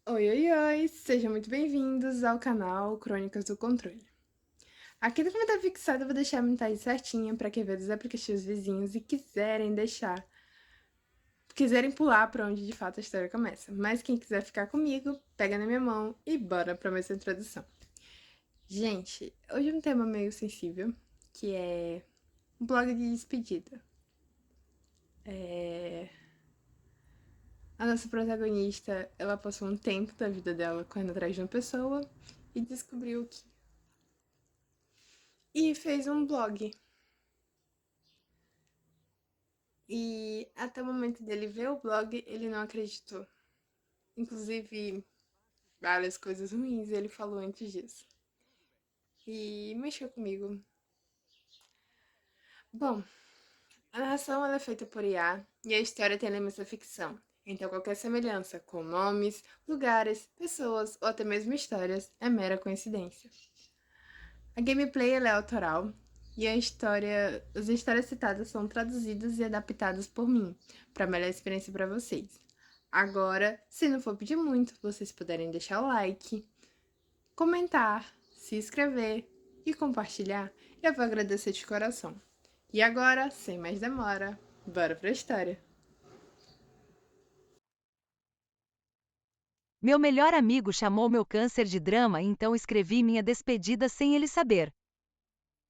Oi, oi, oi! Sejam muito bem-vindos ao canal Crônicas do Controle. Aqui no comentário fixado eu vou deixar a mensagem certinha para quem ver dos aplicativos vizinhos e quiserem pular para onde de fato a história começa. Mas quem quiser ficar comigo, pega na minha mão e bora para mais uma introdução. Gente, hoje é um tema meio sensível, que é um blog de despedida. A nossa protagonista, ela passou um tempo da vida dela correndo atrás de uma pessoa e descobriu que e fez um blog. E até o momento dele ver o blog, ele não acreditou. Inclusive, várias coisas ruins ele falou antes disso. E mexeu comigo. Bom, a narração ela é feita por IA e a história tem elementos da ficção. Então qualquer semelhança com nomes, lugares, pessoas ou até mesmo histórias é mera coincidência. A gameplay ela é autoral e as histórias citadas são traduzidas e adaptadas por mim, para melhor experiência para vocês. Agora, se não for pedir muito, vocês puderem deixar o like, comentar, se inscrever e compartilhar, eu vou agradecer de coração. E agora, sem mais demora, bora pra história! Meu melhor amigo chamou meu câncer de drama, então escrevi minha despedida sem ele saber.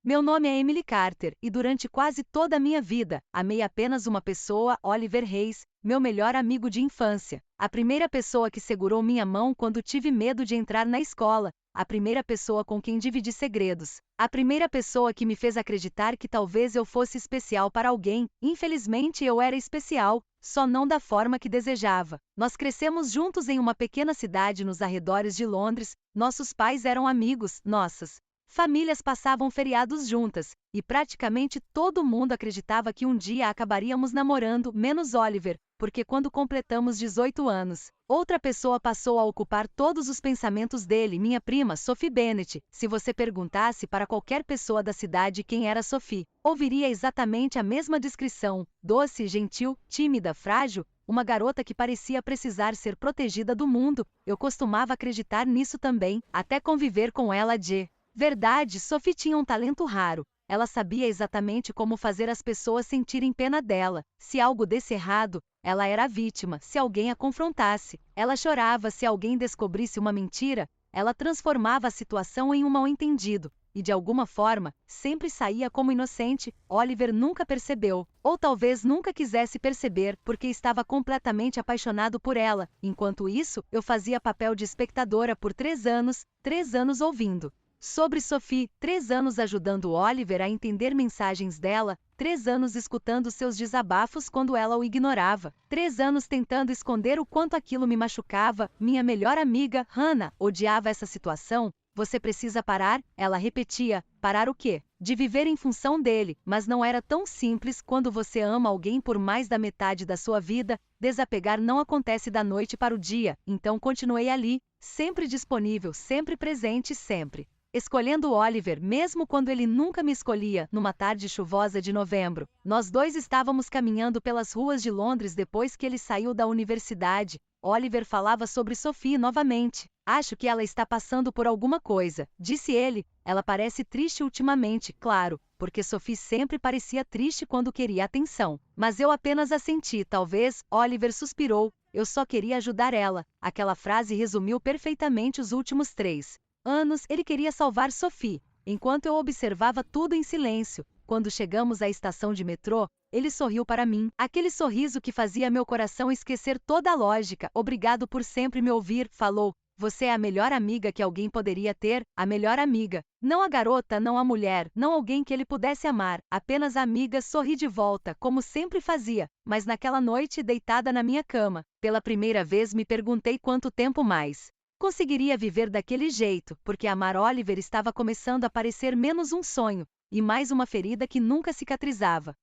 Meu nome é Emily Carter, e durante quase toda a minha vida, amei apenas uma pessoa, Oliver Reis, meu melhor amigo de infância. A primeira pessoa que segurou minha mão quando tive medo de entrar na escola. A primeira pessoa com quem dividi segredos. A primeira pessoa que me fez acreditar que talvez eu fosse especial para alguém. Infelizmente eu era especial, só não da forma que desejava. Nós crescemos juntos em uma pequena cidade nos arredores de Londres. Nossos pais eram amigos, nossas famílias passavam feriados juntas, e praticamente todo mundo acreditava que um dia acabaríamos namorando, menos Oliver, porque quando completamos 18 anos, outra pessoa passou a ocupar todos os pensamentos dele, minha prima, Sophie Bennett. Se você perguntasse para qualquer pessoa da cidade quem era Sophie, ouviria exatamente a mesma descrição: doce, gentil, tímida, frágil, uma garota que parecia precisar ser protegida do mundo. Eu costumava acreditar nisso também, até conviver com ela de verdade. Sophie tinha um talento raro. Ela sabia exatamente como fazer as pessoas sentirem pena dela. Se algo desse errado, ela era a vítima. Se alguém a confrontasse, ela chorava. Se alguém descobrisse uma mentira, ela transformava a situação em um mal-entendido. E de alguma forma, sempre saía como inocente. Oliver nunca percebeu, ou talvez nunca quisesse perceber, porque estava completamente apaixonado por ela. Enquanto isso, eu fazia papel de espectadora por 3 anos ouvindo sobre Sophie, 3 anos ajudando Oliver a entender mensagens dela, 3 anos escutando seus desabafos quando ela o ignorava, 3 anos tentando esconder o quanto aquilo me machucava. Minha melhor amiga, Hannah, odiava essa situação. Você precisa parar, ela repetia. Parar o quê? De viver em função dele, mas não era tão simples. Quando você ama alguém por mais da metade da sua vida, desapegar não acontece da noite para o dia. Então continuei ali, sempre disponível, sempre presente, sempre escolhendo Oliver mesmo quando ele nunca me escolhia. Numa tarde chuvosa de novembro, nós dois estávamos caminhando pelas ruas de Londres depois que ele saiu da universidade. Oliver falava sobre Sophie novamente. Acho que ela está passando por alguma coisa, disse ele. Ela parece triste ultimamente, claro, porque Sophie sempre parecia triste quando queria atenção. Mas eu apenas assenti. Talvez, Oliver suspirou. Eu só queria ajudar ela. Aquela frase resumiu perfeitamente os últimos 3 anos. Ele queria salvar Sophie, enquanto eu observava tudo em silêncio. Quando chegamos à estação de metrô, ele sorriu para mim, aquele sorriso que fazia meu coração esquecer toda a lógica. Obrigado por sempre me ouvir, falou. Você é a melhor amiga que alguém poderia ter, a melhor amiga. Não a garota, não a mulher, não alguém que ele pudesse amar, apenas a amiga. Sorri de volta, como sempre fazia, mas naquela noite, deitada na minha cama, pela primeira vez me perguntei quanto tempo mais conseguiria viver daquele jeito, porque amar Oliver estava começando a parecer menos um sonho, e mais uma ferida que nunca cicatrizava.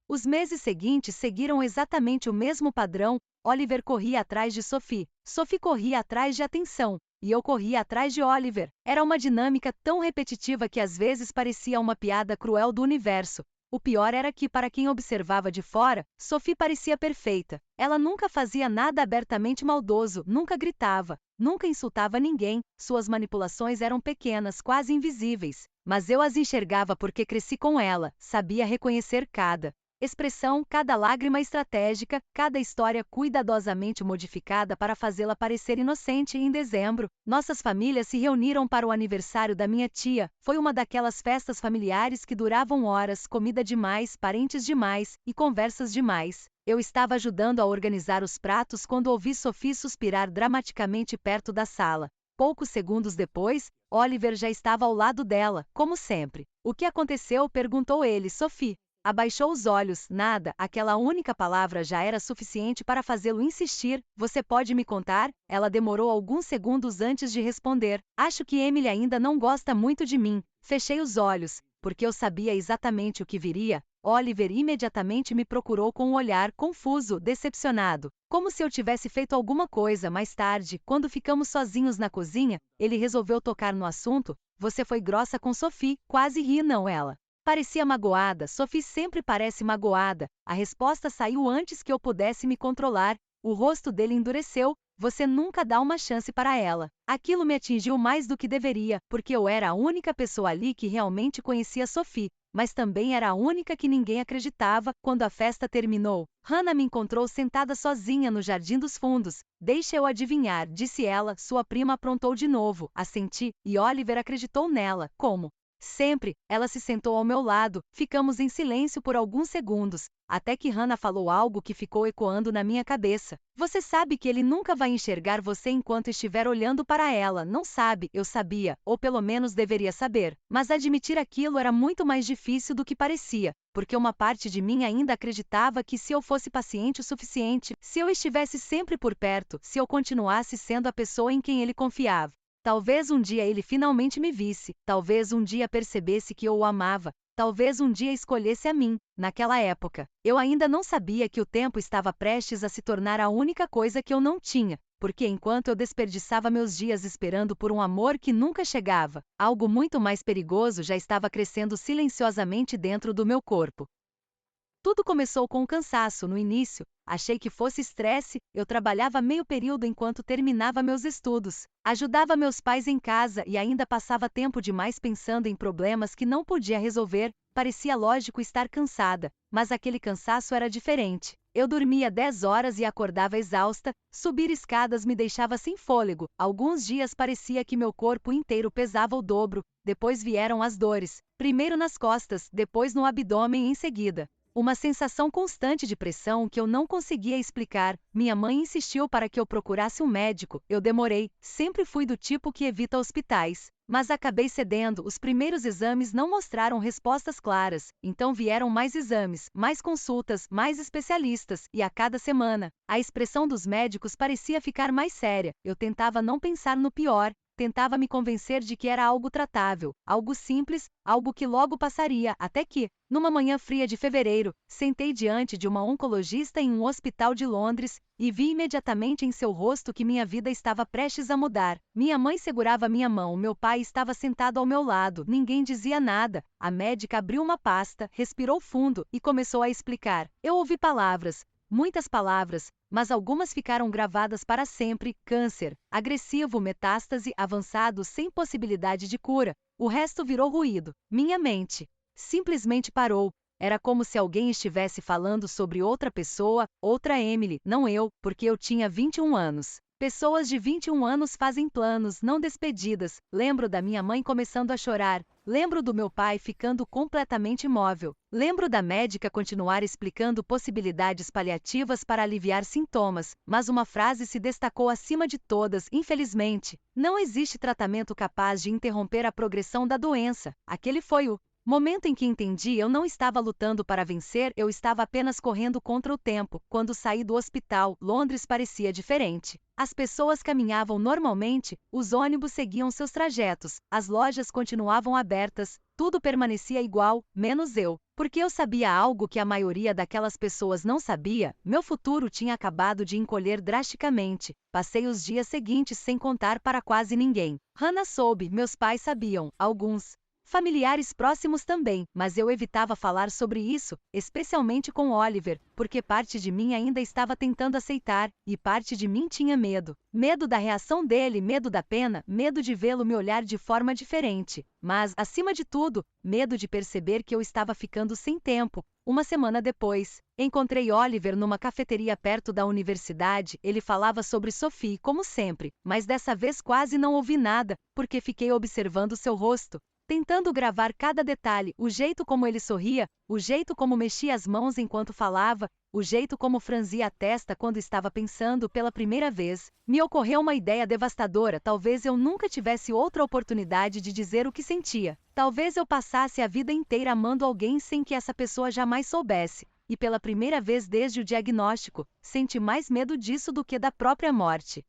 Os meses seguintes seguiram exatamente o mesmo padrão. Oliver corria atrás de Sophie, Sophie corria atrás de atenção, e eu corria atrás de Oliver. Era uma dinâmica tão repetitiva que às vezes parecia uma piada cruel do universo. O pior era que, para quem observava de fora, Sophie parecia perfeita. Ela nunca fazia nada abertamente maldoso, nunca gritava, nunca insultava ninguém, suas manipulações eram pequenas, quase invisíveis. Mas eu as enxergava porque cresci com ela, sabia reconhecer cada expressão, cada lágrima estratégica, cada história cuidadosamente modificada para fazê-la parecer inocente. Em dezembro, nossas famílias se reuniram para o aniversário da minha tia. Foi uma daquelas festas familiares que duravam horas, comida demais, parentes demais e conversas demais. Eu estava ajudando a organizar os pratos quando ouvi Sophie suspirar dramaticamente perto da sala. Poucos segundos depois, Oliver já estava ao lado dela, como sempre. O que aconteceu? Perguntou ele. Sophie abaixou os olhos. Nada, aquela única palavra já era suficiente para fazê-lo insistir. Você pode me contar? Ela demorou alguns segundos antes de responder. Acho que Emily ainda não gosta muito de mim. Fechei os olhos, porque eu sabia exatamente o que viria. Oliver imediatamente me procurou com um olhar confuso, decepcionado. Como se eu tivesse feito alguma coisa. Mais tarde, quando ficamos sozinhos na cozinha, ele resolveu tocar no assunto. Você foi grossa com Sophie. Quase ri, não ela? Parecia magoada. Sophie sempre parece magoada. A resposta saiu antes que eu pudesse me controlar. O rosto dele endureceu. Você nunca dá uma chance para ela. Aquilo me atingiu mais do que deveria, porque eu era a única pessoa ali que realmente conhecia Sophie, mas também era a única que ninguém acreditava. Quando a festa terminou, Hannah me encontrou sentada sozinha no jardim dos fundos. Deixa eu adivinhar, disse ela, sua prima aprontou de novo. Assenti, e Oliver acreditou nela. Como sempre, ela se sentou ao meu lado. Ficamos em silêncio por alguns segundos, até que Hannah falou algo que ficou ecoando na minha cabeça. Você sabe que ele nunca vai enxergar você enquanto estiver olhando para ela, não sabe? Eu sabia, ou pelo menos deveria saber. Mas admitir aquilo era muito mais difícil do que parecia, porque uma parte de mim ainda acreditava que se eu fosse paciente o suficiente, se eu estivesse sempre por perto, se eu continuasse sendo a pessoa em quem ele confiava, talvez um dia ele finalmente me visse, talvez um dia percebesse que eu o amava, talvez um dia escolhesse a mim. Naquela época, eu ainda não sabia que o tempo estava prestes a se tornar a única coisa que eu não tinha, porque enquanto eu desperdiçava meus dias esperando por um amor que nunca chegava, algo muito mais perigoso já estava crescendo silenciosamente dentro do meu corpo. Tudo começou com um cansaço. No início, achei que fosse estresse. Eu trabalhava meio período enquanto terminava meus estudos, ajudava meus pais em casa e ainda passava tempo demais pensando em problemas que não podia resolver. Parecia lógico estar cansada, mas aquele cansaço era diferente. Eu dormia 10 horas e acordava exausta. Subir escadas me deixava sem fôlego. Alguns dias parecia que meu corpo inteiro pesava o dobro. Depois vieram as dores, primeiro nas costas, depois no abdômen em seguida. Uma sensação constante de pressão que eu não conseguia explicar. Minha mãe insistiu para que eu procurasse um médico. Eu demorei, sempre fui do tipo que evita hospitais. Mas acabei cedendo. Os primeiros exames não mostraram respostas claras. Então vieram mais exames, mais consultas, mais especialistas. E a cada semana, a expressão dos médicos parecia ficar mais séria. Eu tentava não pensar no pior. Tentava me convencer de que era algo tratável, algo simples, algo que logo passaria, até que, numa manhã fria de fevereiro, sentei diante de uma oncologista em um hospital de Londres e vi imediatamente em seu rosto que minha vida estava prestes a mudar. Minha mãe segurava minha mão, meu pai estava sentado ao meu lado, ninguém dizia nada. A médica abriu uma pasta, respirou fundo e começou a explicar. Eu ouvi palavras, muitas palavras, mas algumas ficaram gravadas para sempre: câncer, agressivo, metástase, avançado, sem possibilidade de cura. O resto virou ruído. Minha mente simplesmente parou. Era como se alguém estivesse falando sobre outra pessoa, outra Emily, não eu, porque eu tinha 21 anos. Pessoas de 21 anos fazem planos, não despedidas. Lembro da minha mãe começando a chorar. Lembro do meu pai ficando completamente imóvel. Lembro da médica continuar explicando possibilidades paliativas para aliviar sintomas, mas uma frase se destacou acima de todas, infelizmente. Não existe tratamento capaz de interromper a progressão da doença. Aquele foi o momento em que entendi. Eu não estava lutando para vencer, eu estava apenas correndo contra o tempo. Quando saí do hospital, Londres parecia diferente. As pessoas caminhavam normalmente, os ônibus seguiam seus trajetos, as lojas continuavam abertas, tudo permanecia igual, menos eu. Porque eu sabia algo que a maioria daquelas pessoas não sabia: meu futuro tinha acabado de encolher drasticamente. Passei os dias seguintes sem contar para quase ninguém. Hannah soube, meus pais sabiam, alguns. Familiares próximos também, mas eu evitava falar sobre isso, especialmente com Oliver, porque parte de mim ainda estava tentando aceitar, e parte de mim tinha medo. Medo da reação dele, medo da pena, medo de vê-lo me olhar de forma diferente. Mas, acima de tudo, medo de perceber que eu estava ficando sem tempo. Uma semana depois, encontrei Oliver numa cafeteria perto da universidade. Ele falava sobre Sophie, como sempre, mas dessa vez quase não ouvi nada, porque fiquei observando seu rosto, tentando gravar cada detalhe, o jeito como ele sorria, o jeito como mexia as mãos enquanto falava, o jeito como franzia a testa quando estava pensando pela primeira vez. Me ocorreu uma ideia devastadora: talvez eu nunca tivesse outra oportunidade de dizer o que sentia. Talvez eu passasse a vida inteira amando alguém sem que essa pessoa jamais soubesse. E pela primeira vez desde o diagnóstico, senti mais medo disso do que da própria morte.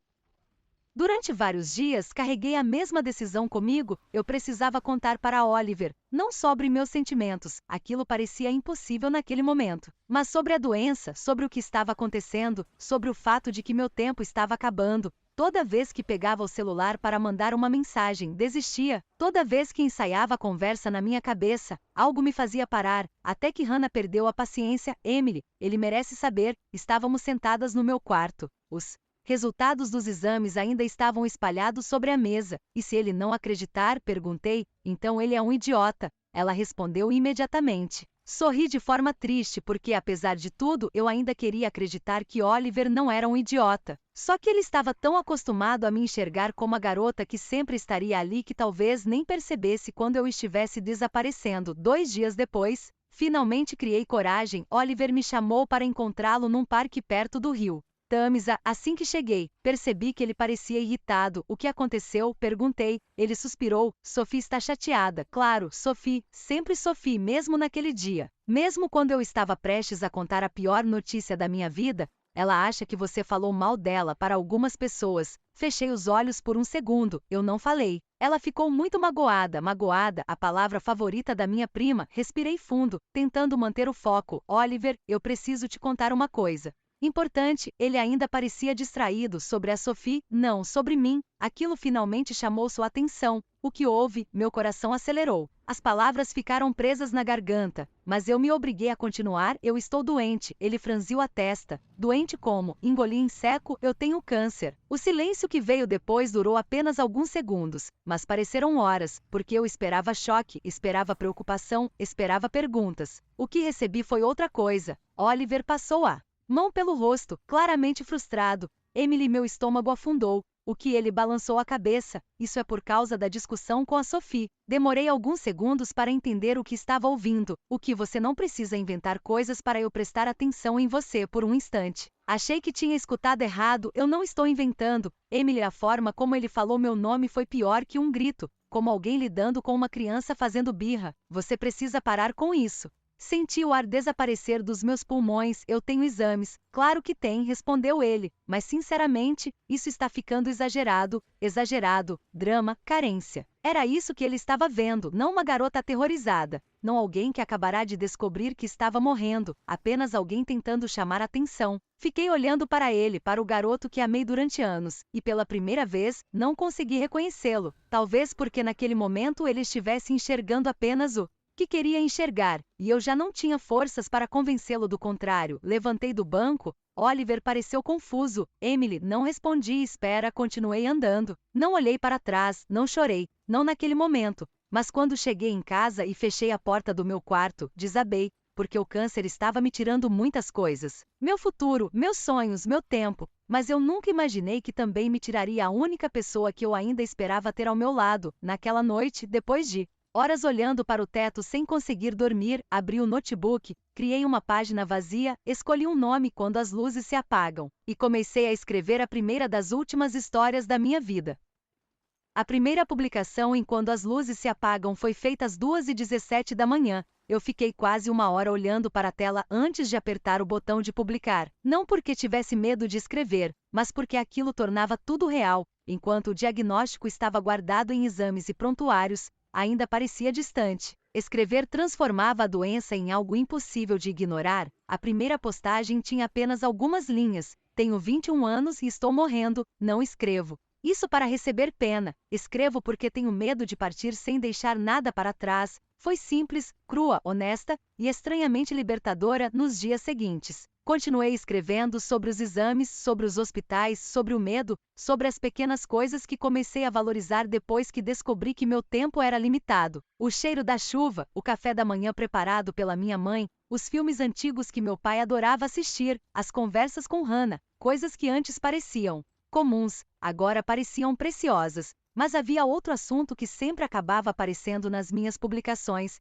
Durante vários dias, carreguei a mesma decisão comigo. Eu precisava contar para Oliver, não sobre meus sentimentos, aquilo parecia impossível naquele momento, mas sobre a doença, sobre o que estava acontecendo, sobre o fato de que meu tempo estava acabando. Toda vez que pegava o celular para mandar uma mensagem, desistia. Toda vez que ensaiava a conversa na minha cabeça, algo me fazia parar, até que Hannah perdeu a paciência. Emily, ele merece saber. Estávamos sentadas no meu quarto. Os resultados dos exames ainda estavam espalhados sobre a mesa. E se ele não acreditar, perguntei, então ele é um idiota. Ela respondeu imediatamente. Sorri de forma triste porque, apesar de tudo, eu ainda queria acreditar que Oliver não era um idiota. Só que ele estava tão acostumado a me enxergar como a garota que sempre estaria ali que talvez nem percebesse quando eu estivesse desaparecendo. 2 dias depois, finalmente criei coragem. Oliver me chamou para encontrá-lo num parque perto do rio Tamisa. Assim que cheguei, percebi que ele parecia irritado. O que aconteceu? Perguntei. Ele suspirou. Sophie está chateada. Claro, Sophie, sempre Sophie, mesmo naquele dia. Mesmo quando eu estava prestes a contar a pior notícia da minha vida, ela acha que você falou mal dela para algumas pessoas. Fechei os olhos por um segundo. Eu não falei. Ela ficou muito magoada. Magoada, a palavra favorita da minha prima. Respirei fundo, tentando manter o foco. Oliver, eu preciso te contar uma coisa importante. Ele ainda parecia distraído. Sobre a Sophie, não, sobre mim. Aquilo finalmente chamou sua atenção. O que houve? Meu coração acelerou. As palavras ficaram presas na garganta, mas eu me obriguei a continuar. Eu estou doente. Ele franziu a testa. Doente como? Engoli em seco. Eu tenho câncer. O silêncio que veio depois durou apenas alguns segundos, mas pareceram horas, porque eu esperava choque, esperava preocupação, esperava perguntas. O que recebi foi outra coisa. Oliver passou a mão pelo rosto, claramente frustrado. Emily, meu estômago afundou. O que? Ele balançou a cabeça. Isso é por causa da discussão com a Sophie. Demorei alguns segundos para entender o que estava ouvindo. O que? Você não precisa inventar coisas para eu prestar atenção em você por um instante. Achei que tinha escutado errado. Eu não estou inventando. Emily, a forma como ele falou meu nome foi pior que um grito, como alguém lidando com uma criança fazendo birra. Você precisa parar com isso. Senti o ar desaparecer dos meus pulmões. Eu tenho exames. Claro que tem, respondeu ele. Mas sinceramente, isso está ficando exagerado. Exagerado. Drama, carência. Era isso que ele estava vendo, não uma garota aterrorizada. Não alguém que acabará de descobrir que estava morrendo. Apenas alguém tentando chamar atenção. Fiquei olhando para ele, para o garoto que amei durante anos, e pela primeira vez, não consegui reconhecê-lo. Talvez porque naquele momento ele estivesse enxergando apenas o que queria enxergar, e eu já não tinha forças para convencê-lo do contrário. Levantei do banco. Oliver pareceu confuso. Emily, não respondi. Espera, continuei andando. Não olhei para trás, não chorei, não naquele momento. Mas quando cheguei em casa e fechei a porta do meu quarto, desabei, porque o câncer estava me tirando muitas coisas. Meu futuro, meus sonhos, meu tempo. Mas eu nunca imaginei que também me tiraria a única pessoa que eu ainda esperava ter ao meu lado. Naquela noite, depois de horas olhando para o teto sem conseguir dormir, abri o notebook, criei uma página vazia, escolhi um nome quando as luzes se apagam, e comecei a escrever a primeira das últimas histórias da minha vida. A primeira publicação em Quando as Luzes se Apagam foi feita às 2h17 da manhã. Eu fiquei quase 1 hora olhando para a tela antes de apertar o botão de publicar. Não porque tivesse medo de escrever, mas porque aquilo tornava tudo real. Enquanto o diagnóstico estava guardado em exames e prontuários, ainda parecia distante. Escrever transformava a doença em algo impossível de ignorar. A primeira postagem tinha apenas algumas linhas. Tenho 21 anos e estou morrendo, não escrevo. Isso para receber pena. Escrevo porque tenho medo de partir sem deixar nada para trás. Foi simples, crua, honesta e estranhamente libertadora nos dias seguintes. Continuei escrevendo sobre os exames, sobre os hospitais, sobre o medo, sobre as pequenas coisas que comecei a valorizar depois que descobri que meu tempo era limitado. O cheiro da chuva, o café da manhã preparado pela minha mãe, os filmes antigos que meu pai adorava assistir, as conversas com Hannah, coisas que antes pareciam comuns, agora pareciam preciosas. Mas havia outro assunto que sempre acabava aparecendo nas minhas publicações.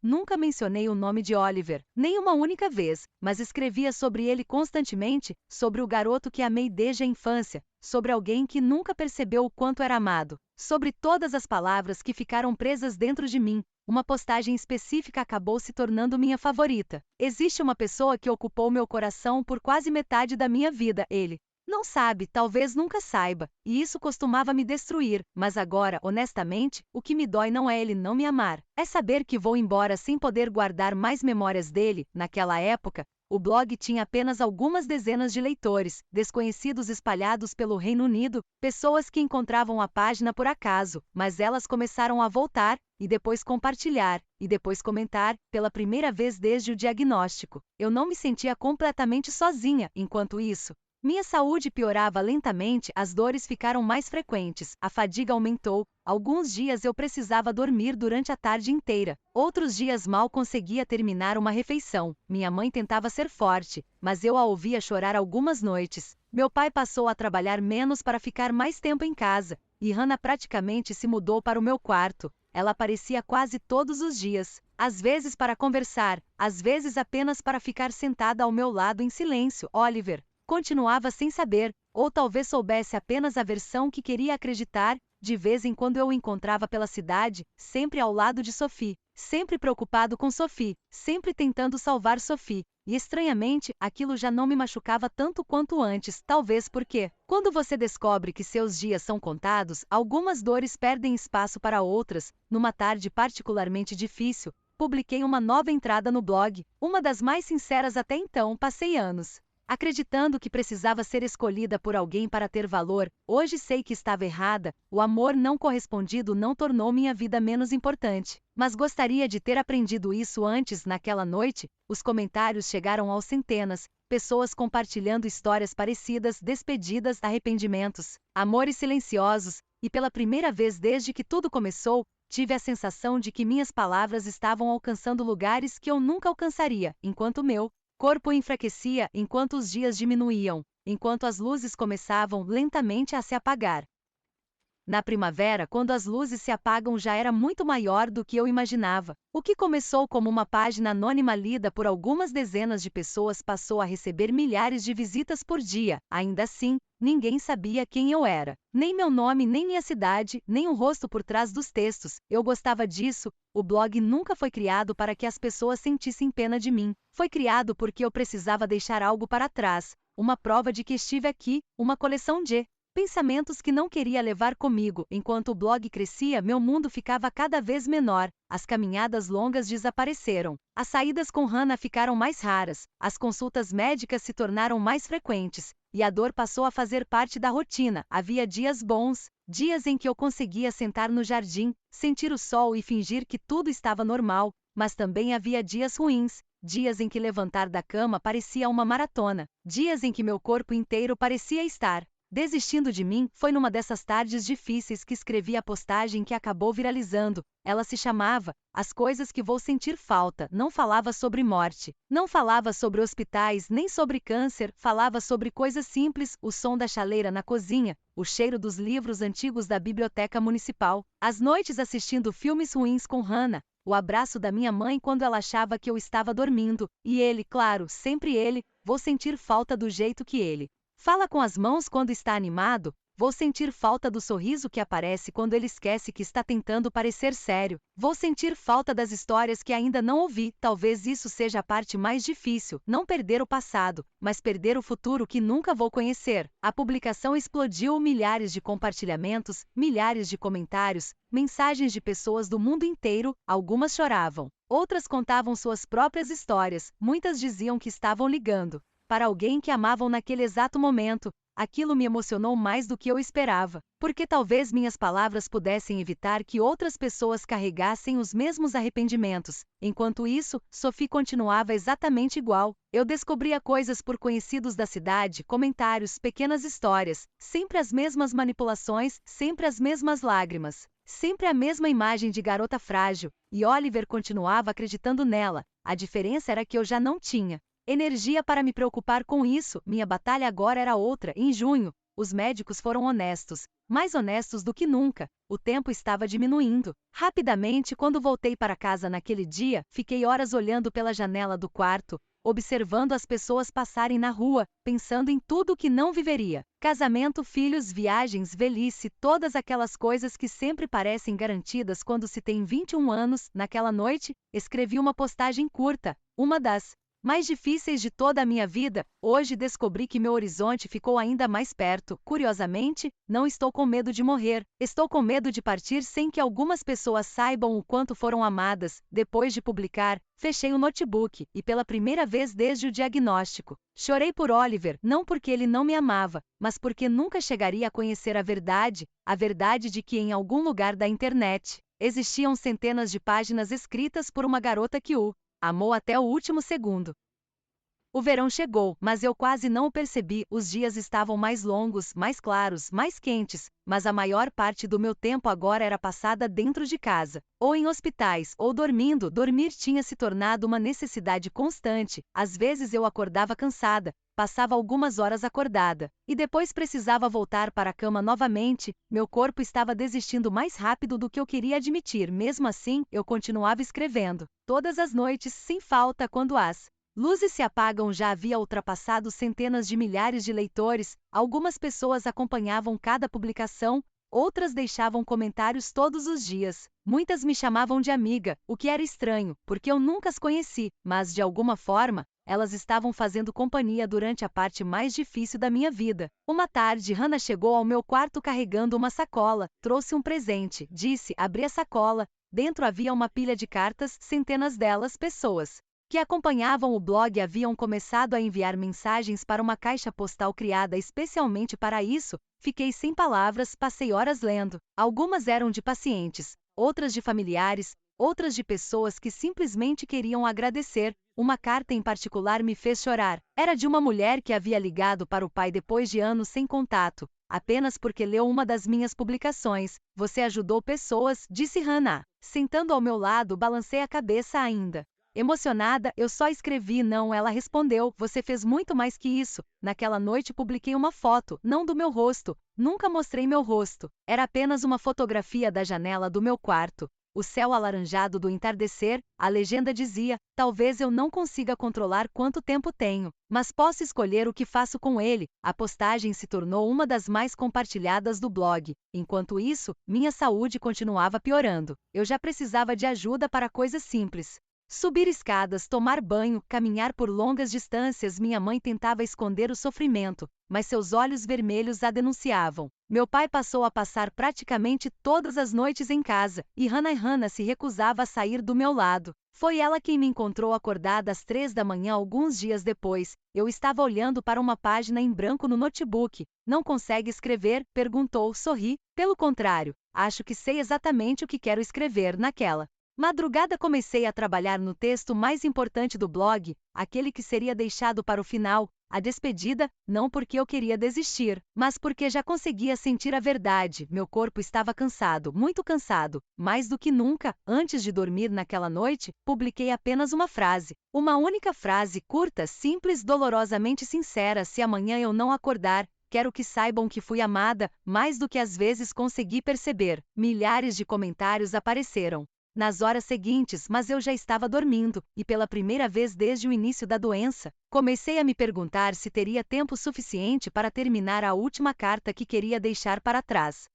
Nunca mencionei o nome de Oliver, nem uma única vez, mas escrevia sobre ele constantemente, sobre o garoto que amei desde a infância, sobre alguém que nunca percebeu o quanto era amado, sobre todas as palavras que ficaram presas dentro de mim. Uma postagem específica acabou se tornando minha favorita. Existe uma pessoa que ocupou meu coração por quase metade da minha vida, ele. Não sabe, talvez nunca saiba, e isso costumava me destruir, mas agora, honestamente, o que me dói não é ele não me amar, é saber que vou embora sem poder guardar mais memórias dele. Naquela época, o blog tinha apenas algumas dezenas de leitores, desconhecidos espalhados pelo Reino Unido, pessoas que encontravam a página por acaso, mas elas começaram a voltar, e depois compartilhar, e depois comentar, pela primeira vez desde o diagnóstico. Eu não me sentia completamente sozinha, enquanto isso. Minha saúde piorava lentamente, as dores ficaram mais frequentes, a fadiga aumentou. Alguns dias eu precisava dormir durante a tarde inteira, outros dias mal conseguia terminar uma refeição. Minha mãe tentava ser forte, mas eu a ouvia chorar algumas noites. Meu pai passou a trabalhar menos para ficar mais tempo em casa, e Hannah praticamente se mudou para o meu quarto. Ela aparecia quase todos os dias, às vezes para conversar, às vezes apenas para ficar sentada ao meu lado em silêncio. Oliver continuava sem saber, ou talvez soubesse apenas a versão que queria acreditar. De vez em quando eu o encontrava pela cidade, sempre ao lado de Sophie, sempre preocupado com Sophie, sempre tentando salvar Sophie. E estranhamente, aquilo já não me machucava tanto quanto antes, talvez porque, quando você descobre que seus dias são contados, algumas dores perdem espaço para outras. Numa tarde particularmente difícil, publiquei uma nova entrada no blog, uma das mais sinceras até então. Passei anos acreditando que precisava ser escolhida por alguém para ter valor. Hoje sei que estava errada. O amor não correspondido não tornou minha vida menos importante. Mas gostaria de ter aprendido isso antes. Naquela noite, os comentários chegaram aos centenas, pessoas compartilhando histórias parecidas, despedidas, arrependimentos, amores silenciosos, e pela primeira vez desde que tudo começou, tive a sensação de que minhas palavras estavam alcançando lugares que eu nunca alcançaria, enquanto meu corpo enfraquecia, enquanto os dias diminuíam, enquanto as luzes começavam lentamente a se apagar. Na primavera, quando as luzes se apagam, já era muito maior do que eu imaginava. O que começou como uma página anônima lida por algumas dezenas de pessoas passou a receber milhares de visitas por dia. Ainda assim, ninguém sabia quem eu era. Nem meu nome, nem minha cidade, nem o rosto por trás dos textos. Eu gostava disso. O blog nunca foi criado para que as pessoas sentissem pena de mim. Foi criado porque eu precisava deixar algo para trás. Uma prova de que estive aqui, uma coleção de pensamentos que não queria levar comigo. Enquanto o blog crescia, meu mundo ficava cada vez menor. As caminhadas longas desapareceram. As saídas com Hannah ficaram mais raras. As consultas médicas se tornaram mais frequentes. E a dor passou a fazer parte da rotina. Havia dias bons, dias em que eu conseguia sentar no jardim, sentir o sol e fingir que tudo estava normal. Mas também havia dias ruins. Dias em que levantar da cama parecia uma maratona. Dias em que meu corpo inteiro parecia estar desistindo de mim. Foi numa dessas tardes difíceis que escrevi a postagem que acabou viralizando. Ela se chamava As Coisas que Vou Sentir Falta. Não falava sobre morte, não falava sobre hospitais, nem sobre câncer, falava sobre coisas simples: o som da chaleira na cozinha, o cheiro dos livros antigos da biblioteca municipal, as noites assistindo filmes ruins com Hannah, o abraço da minha mãe quando ela achava que eu estava dormindo, e ele, claro, sempre ele. Vou sentir falta do jeito que ele fala com as mãos quando está animado. Vou sentir falta do sorriso que aparece quando ele esquece que está tentando parecer sério. Vou sentir falta das histórias que ainda não ouvi. Talvez isso seja a parte mais difícil, não perder o passado, mas perder o futuro que nunca vou conhecer. A publicação explodiu, milhares de compartilhamentos, milhares de comentários, mensagens de pessoas do mundo inteiro. Algumas choravam, outras contavam suas próprias histórias, muitas diziam que estavam ligando para alguém que amavam naquele exato momento. Aquilo me emocionou mais do que eu esperava, porque talvez minhas palavras pudessem evitar que outras pessoas carregassem os mesmos arrependimentos. Enquanto isso, Sophie continuava exatamente igual. Eu descobria coisas por conhecidos da cidade, comentários, pequenas histórias, sempre as mesmas manipulações, sempre as mesmas lágrimas, sempre a mesma imagem de garota frágil, e Oliver continuava acreditando nela. A diferença era que eu já não tinha energia para me preocupar com isso. Minha batalha agora era outra. Em junho, os médicos foram honestos, mais honestos do que nunca. O tempo estava diminuindo. Rapidamente, quando voltei para casa naquele dia, fiquei horas olhando pela janela do quarto, observando as pessoas passarem na rua, pensando em tudo o que não viveria. Casamento, filhos, viagens, velhice, todas aquelas coisas que sempre parecem garantidas quando se tem 21 anos. Naquela noite, escrevi uma postagem curta, uma das mais difíceis de toda a minha vida. Hoje descobri que meu horizonte ficou ainda mais perto. Curiosamente, não estou com medo de morrer. Estou com medo de partir sem que algumas pessoas saibam o quanto foram amadas. Depois de publicar, fechei o notebook, e pela primeira vez desde o diagnóstico, chorei por Oliver, não porque ele não me amava, mas porque nunca chegaria a conhecer a verdade de que em algum lugar da internet existiam centenas de páginas escritas por uma garota que o amou até o último segundo. O verão chegou, mas eu quase não o percebi. Os dias estavam mais longos, mais claros, mais quentes, mas a maior parte do meu tempo agora era passada dentro de casa, ou em hospitais, ou dormindo. Dormir tinha se tornado uma necessidade constante. Às vezes eu acordava cansada, passava algumas horas acordada, e depois precisava voltar para a cama novamente. Meu corpo estava desistindo mais rápido do que eu queria admitir. Mesmo assim, eu continuava escrevendo, todas as noites, sem falta. Quando as luzes se apagam, já havia ultrapassado centenas de milhares de leitores. Algumas pessoas acompanhavam cada publicação, outras deixavam comentários todos os dias. Muitas me chamavam de amiga, o que era estranho, porque eu nunca as conheci, mas de alguma forma, elas estavam fazendo companhia durante a parte mais difícil da minha vida. Uma tarde, Hannah chegou ao meu quarto carregando uma sacola. Trouxe um presente, disse. Abri a sacola. Dentro havia uma pilha de cartas, centenas delas pessoas que acompanhavam o blog haviam começado a enviar mensagens para uma caixa postal criada especialmente para isso. Fiquei sem palavras, passei horas lendo. Algumas eram de pacientes, outras de familiares, outras de pessoas que simplesmente queriam agradecer. Uma carta em particular me fez chorar. Era de uma mulher que havia ligado para o pai depois de anos sem contato, apenas porque leu uma das minhas publicações. Você ajudou pessoas, disse Hannah. Sentando ao meu lado, balancei a cabeça ainda emocionada. Eu só escrevi não, ela respondeu. Você fez muito mais que isso. Naquela noite publiquei uma foto, não do meu rosto. Nunca mostrei meu rosto. Era apenas uma fotografia da janela do meu quarto. O céu alaranjado do entardecer. A legenda dizia: talvez eu não consiga controlar quanto tempo tenho, mas posso escolher o que faço com ele. A postagem se tornou uma das mais compartilhadas do blog. Enquanto isso, minha saúde continuava piorando. Eu já precisava de ajuda para coisas simples: subir escadas, tomar banho, caminhar por longas distâncias. Minha mãe tentava esconder o sofrimento, mas seus olhos vermelhos a denunciavam. Meu pai passou a passar praticamente todas as noites em casa, e Hannah se recusava a sair do meu lado. Foi ela quem me encontrou acordada às 3 da manhã alguns dias depois. Eu estava olhando para uma página em branco no notebook. Não consegue escrever? Perguntou. Sorri. Pelo contrário, acho que sei exatamente o que quero escrever. Naquela madrugada comecei a trabalhar no texto mais importante do blog, aquele que seria deixado para o final, a despedida. Não porque eu queria desistir, mas porque já conseguia sentir a verdade. Meu corpo estava cansado, muito cansado, mais do que nunca. Antes de dormir naquela noite, publiquei apenas uma frase. Uma única frase, curta, simples, dolorosamente sincera: se amanhã eu não acordar, quero que saibam que fui amada, mais do que às vezes consegui perceber. Milhares de comentários apareceram nas horas seguintes, mas eu já estava dormindo, e pela primeira vez desde o início da doença, comecei a me perguntar se teria tempo suficiente para terminar a última carta que queria deixar para trás.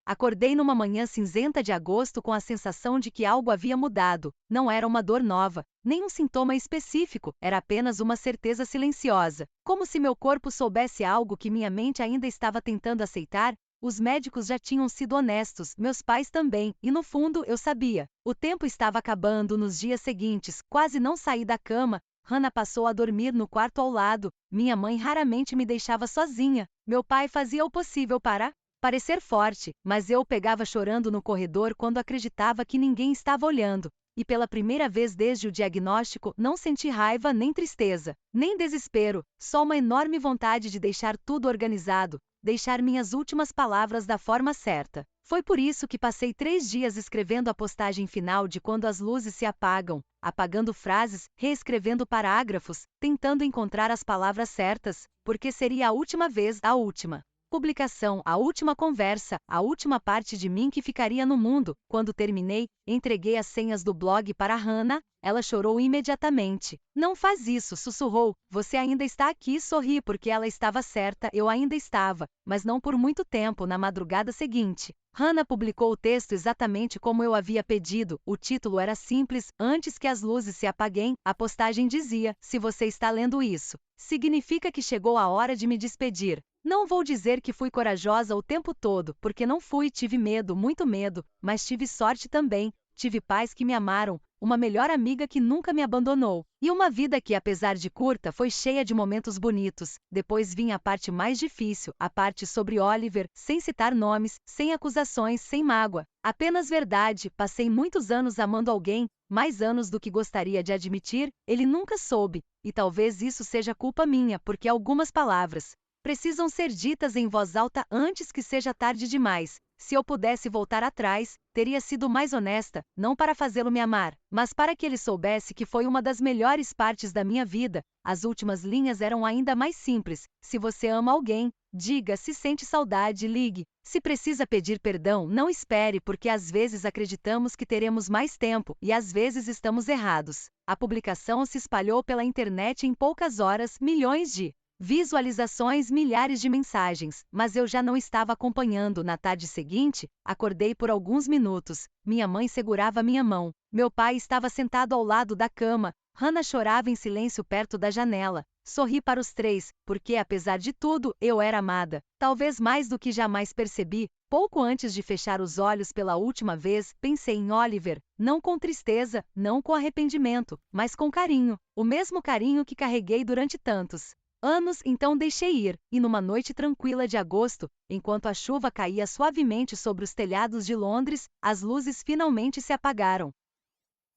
Acordei numa manhã cinzenta de agosto com a sensação de que algo havia mudado. Não era uma dor nova, nem um sintoma específico, era apenas uma certeza silenciosa, como se meu corpo soubesse algo que minha mente ainda estava tentando aceitar. Os médicos já tinham sido honestos, meus pais também, e no fundo eu sabia. O tempo estava acabando. Nos dias seguintes, quase não saí da cama. Hannah passou a dormir no quarto ao lado. Minha mãe raramente me deixava sozinha. Meu pai fazia o possível para parecer forte, mas eu o pegava chorando no corredor quando acreditava que ninguém estava olhando. E pela primeira vez desde o diagnóstico, não senti raiva nem tristeza, nem desespero, só uma enorme vontade de deixar tudo organizado, deixar minhas últimas palavras da forma certa. Foi por isso que passei 3 dias escrevendo a postagem final de Quando as Luzes se Apagam, apagando frases, reescrevendo parágrafos, tentando encontrar as palavras certas, porque seria a última vez, a última publicação, a última conversa, a última parte de mim que ficaria no mundo. Quando terminei, entreguei as senhas do blog para Hannah. Ela chorou imediatamente. Não faz isso, sussurrou. Você ainda está aqui, sorri, porque ela estava certa, eu ainda estava, mas não por muito tempo. Na madrugada seguinte, Hannah publicou o texto exatamente como eu havia pedido. O título era simples: Antes que as luzes se apaguem. A postagem dizia: se você está lendo isso, significa que chegou a hora de me despedir. Não vou dizer que fui corajosa o tempo todo, porque não fui, tive medo, muito medo, mas tive sorte também. Tive pais que me amaram, uma melhor amiga que nunca me abandonou, e uma vida que, apesar de curta, foi cheia de momentos bonitos. Depois vinha a parte mais difícil, a parte sobre Oliver, sem citar nomes, sem acusações, sem mágoa. Apenas verdade. Passei muitos anos amando alguém, mais anos do que gostaria de admitir. Ele nunca soube, e talvez isso seja culpa minha, porque algumas palavras precisam ser ditas em voz alta antes que seja tarde demais. Se eu pudesse voltar atrás, teria sido mais honesta, não para fazê-lo me amar, mas para que ele soubesse que foi uma das melhores partes da minha vida. As últimas linhas eram ainda mais simples: se você ama alguém, diga. Se sente saudade, ligue. Se precisa pedir perdão, não espere, porque às vezes acreditamos que teremos mais tempo, e às vezes estamos errados. A publicação se espalhou pela internet em poucas horas, milhões de visualizações, milhares de mensagens, mas eu já não estava acompanhando. Na tarde seguinte, acordei por alguns minutos. Minha mãe segurava minha mão. Meu pai estava sentado ao lado da cama. Hannah chorava em silêncio perto da janela. Sorri para os três, porque apesar de tudo, eu era amada. Talvez mais do que jamais percebi. Pouco antes de fechar os olhos pela última vez, pensei em Oliver, não com tristeza, não com arrependimento, mas com carinho. O mesmo carinho que carreguei durante tantos anos. Então deixei ir, e numa noite tranquila de agosto, enquanto a chuva caía suavemente sobre os telhados de Londres, as luzes finalmente se apagaram.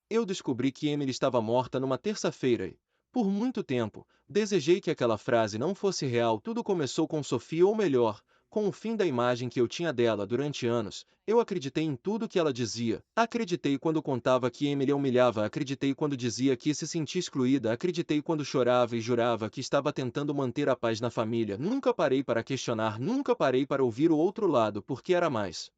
Eu descobri que Emily estava morta numa terça-feira e, por muito tempo, desejei que aquela frase não fosse real. Tudo começou com Sophie, ou melhor, com o fim da imagem que eu tinha dela durante anos. Eu acreditei em tudo que ela dizia. Acreditei quando contava que Emily a humilhava. Acreditei quando dizia que se sentia excluída. Acreditei quando chorava e jurava que estava tentando manter a paz na família. Nunca parei para questionar, nunca parei para ouvir o outro lado, porque era mais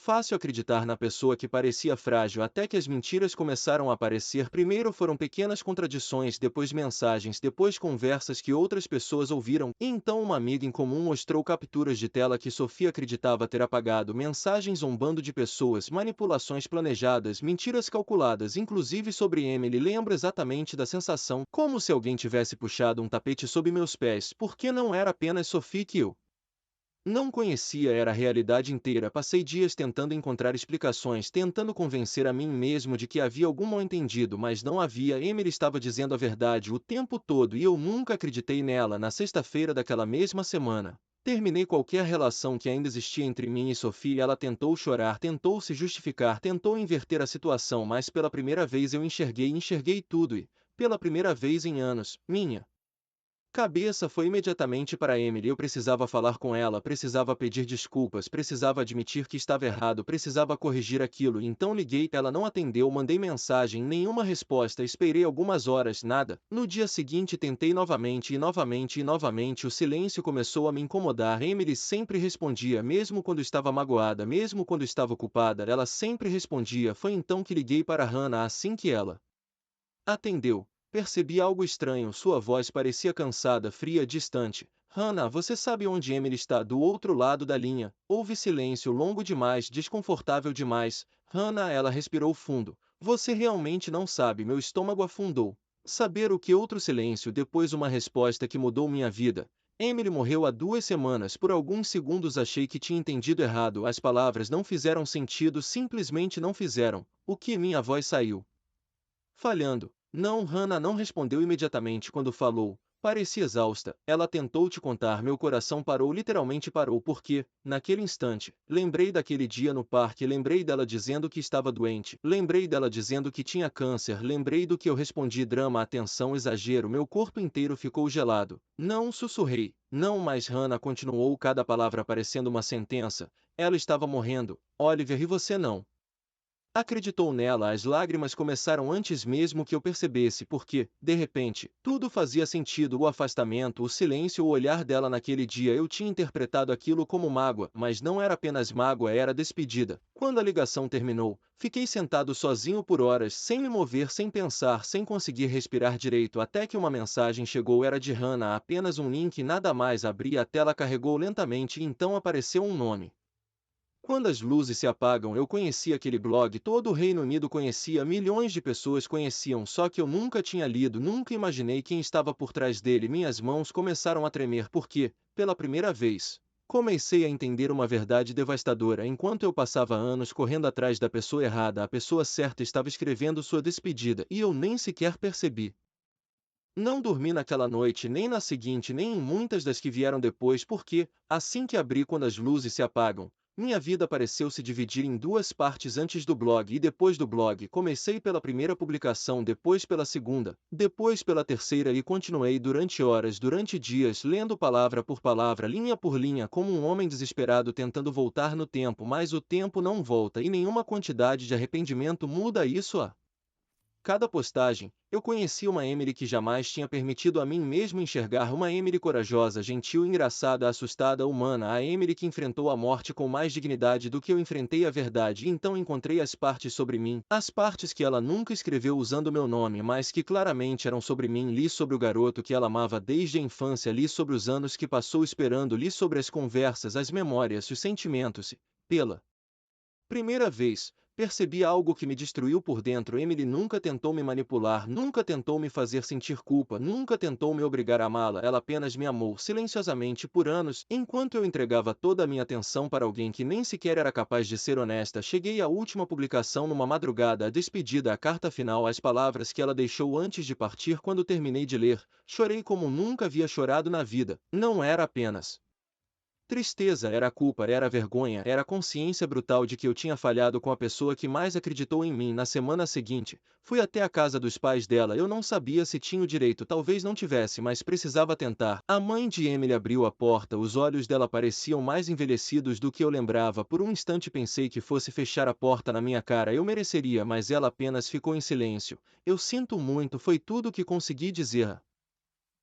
fácil acreditar na pessoa que parecia frágil, até que as mentiras começaram a aparecer. Primeiro foram pequenas contradições, depois mensagens, depois conversas que outras pessoas ouviram, e então uma amiga em comum mostrou capturas de tela que Sofia acreditava ter apagado, mensagens zombando de pessoas, manipulações planejadas, mentiras calculadas, inclusive sobre Emily. Lembro exatamente da sensação, como se alguém tivesse puxado um tapete sob meus pés, porque não era apenas Sophie que eu não conhecia, era a realidade inteira. Passei dias tentando encontrar explicações, tentando convencer a mim mesmo de que havia algum mal-entendido, mas não havia. Emily estava dizendo a verdade o tempo todo e eu nunca acreditei nela. Na sexta-feira daquela mesma semana, terminei qualquer relação que ainda existia entre mim e Sophie. Ela tentou chorar, tentou se justificar, tentou inverter a situação, mas pela primeira vez eu enxerguei tudo e, pela primeira vez em anos, minha cabeça foi imediatamente para Emily. Eu precisava falar com ela, precisava pedir desculpas, precisava admitir que estava errado, precisava corrigir aquilo. Então liguei, ela não atendeu, mandei mensagem, nenhuma resposta, esperei algumas horas, nada. No dia seguinte tentei novamente e novamente e novamente. O silêncio começou a me incomodar. Emily sempre respondia, mesmo quando estava magoada, mesmo quando estava ocupada, ela sempre respondia. Foi então que liguei para Hannah. Assim que ela atendeu, percebi algo estranho. Sua voz parecia cansada, fria, distante. Hannah, você sabe onde Emily está? Do outro lado da linha. Houve silêncio longo demais, desconfortável demais. Hannah, ela respirou fundo. Você realmente não sabe. Meu estômago afundou. Saber o que? Outro silêncio, depois uma resposta que mudou minha vida. Emily morreu há 2 semanas. Por alguns segundos achei que tinha entendido errado. As palavras não fizeram sentido, simplesmente não fizeram. O que? Minha voz saiu falhando. Não, Hannah não respondeu imediatamente quando falou. Parecia exausta. Ela tentou te contar. Meu coração parou, literalmente parou, porque, naquele instante, lembrei daquele dia no parque, lembrei dela dizendo que estava doente, lembrei dela dizendo que tinha câncer, lembrei do que eu respondi. Drama, atenção, exagero, meu corpo inteiro ficou gelado. Não, sussurrei. Não, mas Hannah continuou, cada palavra parecendo uma sentença. Ela estava morrendo. Oliver, e você não acreditou nela. As lágrimas começaram antes mesmo que eu percebesse, porque, de repente, tudo fazia sentido. O afastamento, o silêncio, o olhar dela naquele dia. Eu tinha interpretado aquilo como mágoa, mas não era apenas mágoa, era despedida. Quando a ligação terminou, fiquei sentado sozinho por horas, sem me mover, sem pensar, sem conseguir respirar direito, até que uma mensagem chegou. Era de Hannah, apenas um link, nada mais. Abri a tela, carregou lentamente e então apareceu um nome. Quando as luzes se apagam, eu conheci aquele blog, todo o Reino Unido conhecia, milhões de pessoas conheciam, só que eu nunca tinha lido, nunca imaginei quem estava por trás dele. Minhas mãos começaram a tremer porque, pela primeira vez, comecei a entender uma verdade devastadora. Enquanto eu passava anos correndo atrás da pessoa errada, a pessoa certa estava escrevendo sua despedida e eu nem sequer percebi. Não dormi naquela noite, nem na seguinte, nem em muitas das que vieram depois, porque, assim que abri quando as luzes se apagam, minha vida pareceu se dividir em duas partes: antes do blog e depois do blog. Comecei pela primeira publicação, depois pela segunda, depois pela terceira e continuei durante horas, durante dias, lendo palavra por palavra, linha por linha, como um homem desesperado tentando voltar no tempo, mas o tempo não volta e nenhuma quantidade de arrependimento muda isso. Cada postagem, eu conheci uma Emily que jamais tinha permitido a mim mesmo enxergar, uma Emily corajosa, gentil, engraçada, assustada, humana, a Emily que enfrentou a morte com mais dignidade do que eu enfrentei a verdade. E então encontrei as partes sobre mim, as partes que ela nunca escreveu usando meu nome, mas que claramente eram sobre mim. Li sobre o garoto que ela amava desde a infância, li sobre os anos que passou esperando, li sobre as conversas, as memórias, os sentimentos. Pela primeira vez, percebi algo que me destruiu por dentro. Emily nunca tentou me manipular, nunca tentou me fazer sentir culpa, nunca tentou me obrigar a amá-la. Ela apenas me amou silenciosamente por anos, enquanto eu entregava toda a minha atenção para alguém que nem sequer era capaz de ser honesta. Cheguei à última publicação numa madrugada, a despedida, a carta final, as palavras que ela deixou antes de partir. Quando terminei de ler, chorei como nunca havia chorado na vida. Não era apenas tristeza, era culpa, era vergonha, era a consciência brutal de que eu tinha falhado com a pessoa que mais acreditou em mim. Na semana seguinte, fui até a casa dos pais dela. Eu não sabia se tinha o direito, talvez não tivesse, mas precisava tentar. A mãe de Emily abriu a porta, os olhos dela pareciam mais envelhecidos do que eu lembrava. Por um instante pensei que fosse fechar a porta na minha cara. Eu mereceria, mas ela apenas ficou em silêncio. Eu sinto muito, foi tudo o que consegui dizer.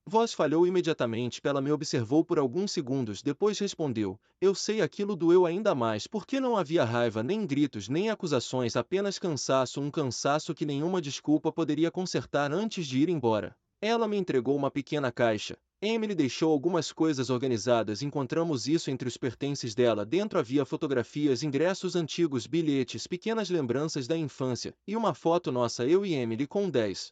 Voz falhou imediatamente. Ela me observou por alguns segundos, depois respondeu. Eu sei, aquilo doeu ainda mais, porque não havia raiva, nem gritos, nem acusações, apenas cansaço, um cansaço que nenhuma desculpa poderia consertar. Antes de ir embora, ela me entregou uma pequena caixa. Emily deixou algumas coisas organizadas. Encontramos isso entre os pertences dela. Dentro havia fotografias, ingressos antigos, bilhetes, pequenas lembranças da infância, e uma foto nossa, eu e Emily com 10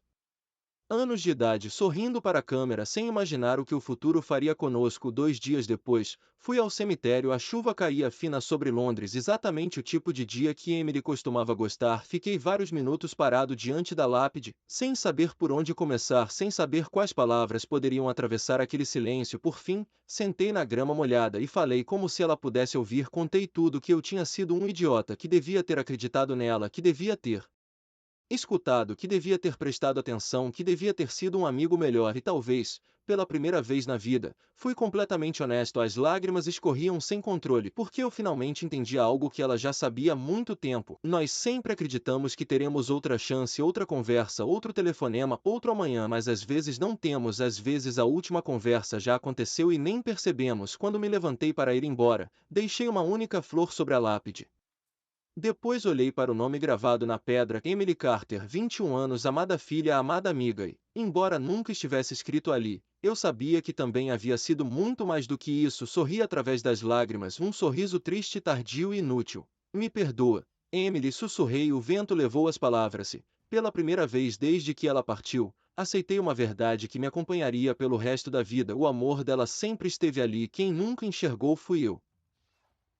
anos de idade, sorrindo para a câmera sem imaginar o que o futuro faria conosco. 2 dias depois, fui ao cemitério. A chuva caía fina sobre Londres, exatamente o tipo de dia que Emily costumava gostar. Fiquei vários minutos parado diante da lápide, sem saber por onde começar, sem saber quais palavras poderiam atravessar aquele silêncio. Por fim, sentei na grama molhada e falei como se ela pudesse ouvir. Contei tudo, que eu tinha sido um idiota, que devia ter acreditado nela, que devia ter escutado, que devia ter prestado atenção, que devia ter sido um amigo melhor. E talvez, pela primeira vez na vida, fui completamente honesto. As lágrimas escorriam sem controle, porque eu finalmente entendi algo que ela já sabia há muito tempo. Nós sempre acreditamos que teremos outra chance, outra conversa, outro telefonema, outro amanhã, mas às vezes não temos. Às vezes a última conversa já aconteceu e nem percebemos. Quando me levantei para ir embora, deixei uma única flor sobre a lápide. Depois olhei para o nome gravado na pedra: Emily Carter, 21 anos, amada filha, amada amiga. E, embora nunca estivesse escrito ali, eu sabia que também havia sido muito mais do que isso. Sorri através das lágrimas, um sorriso triste, tardio e inútil. Me perdoa, Emily, sussurrei. O vento levou as palavras e, pela primeira vez desde que ela partiu, aceitei uma verdade que me acompanharia pelo resto da vida. O amor dela sempre esteve ali. Quem nunca enxergou fui eu.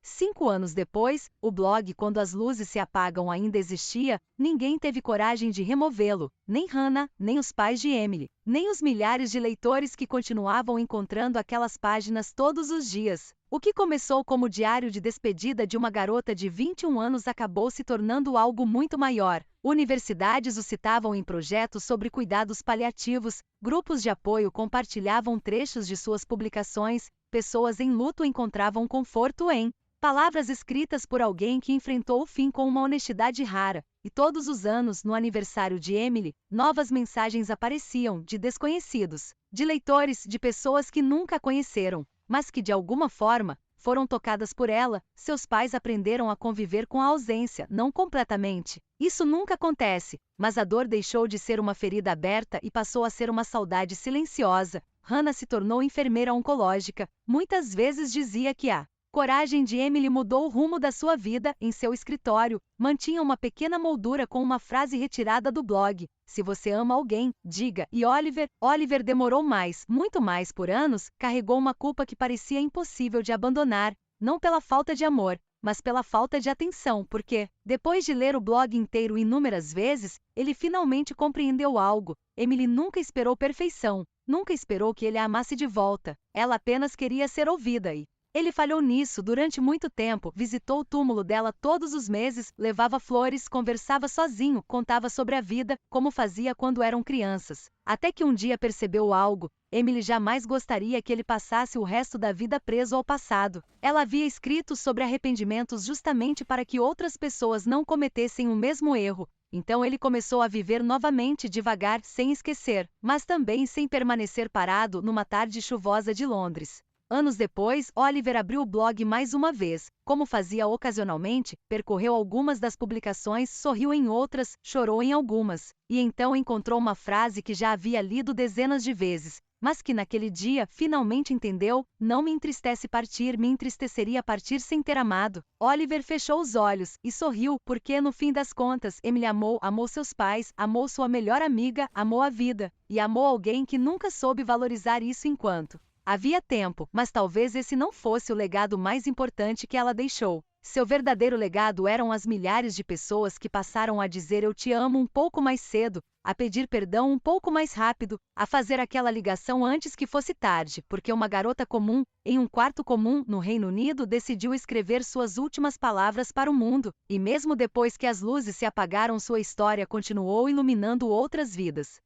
5 anos depois, o blog Quando as Luzes se Apagam ainda existia, ninguém teve coragem de removê-lo, nem Hannah, nem os pais de Emily, nem os milhares de leitores que continuavam encontrando aquelas páginas todos os dias. O que começou como diário de despedida de uma garota de 21 anos acabou se tornando algo muito maior. Universidades o citavam em projetos sobre cuidados paliativos, grupos de apoio compartilhavam trechos de suas publicações, pessoas em luto encontravam conforto em palavras escritas por alguém que enfrentou o fim com uma honestidade rara, e todos os anos, no aniversário de Emily, novas mensagens apareciam de desconhecidos, de leitores, de pessoas que nunca a conheceram, mas que de alguma forma foram tocadas por ela. Seus pais aprenderam a conviver com a ausência, não completamente. Isso nunca acontece, mas a dor deixou de ser uma ferida aberta e passou a ser uma saudade silenciosa. Hannah se tornou enfermeira oncológica, muitas vezes dizia que a coragem de Emily mudou o rumo da sua vida. Em seu escritório, mantinha uma pequena moldura com uma frase retirada do blog: "Se você ama alguém, diga." E Oliver demorou mais, muito mais por anos, carregou uma culpa que parecia impossível de abandonar, não pela falta de amor, mas pela falta de atenção, porque, depois de ler o blog inteiro inúmeras vezes, ele finalmente compreendeu algo. Emily nunca esperou perfeição, nunca esperou que ele a amasse de volta, ela apenas queria ser ouvida e ele falhou nisso durante muito tempo. Visitou o túmulo dela todos os meses, levava flores, conversava sozinho, contava sobre a vida, como fazia quando eram crianças. Até que um dia percebeu algo: Emily jamais gostaria que ele passasse o resto da vida preso ao passado. Ela havia escrito sobre arrependimentos justamente para que outras pessoas não cometessem o mesmo erro. Então ele começou a viver novamente devagar, sem esquecer, mas também sem permanecer parado numa tarde chuvosa de Londres. Anos depois, Oliver abriu o blog mais uma vez. Como fazia ocasionalmente, percorreu algumas das publicações, sorriu em outras, chorou em algumas, e então encontrou uma frase que já havia lido dezenas de vezes, mas que naquele dia finalmente entendeu: "Não me entristece partir, me entristeceria partir sem ter amado." Oliver fechou os olhos e sorriu, porque no fim das contas, Emily amou seus pais, amou sua melhor amiga, amou a vida, e amou alguém que nunca soube valorizar isso enquanto havia tempo, mas talvez esse não fosse o legado mais importante que ela deixou. Seu verdadeiro legado eram as milhares de pessoas que passaram a dizer "eu te amo" um pouco mais cedo, a pedir perdão um pouco mais rápido, a fazer aquela ligação antes que fosse tarde, porque uma garota comum, em um quarto comum, no Reino Unido, decidiu escrever suas últimas palavras para o mundo, e mesmo depois que as luzes se apagaram, sua história continuou iluminando outras vidas.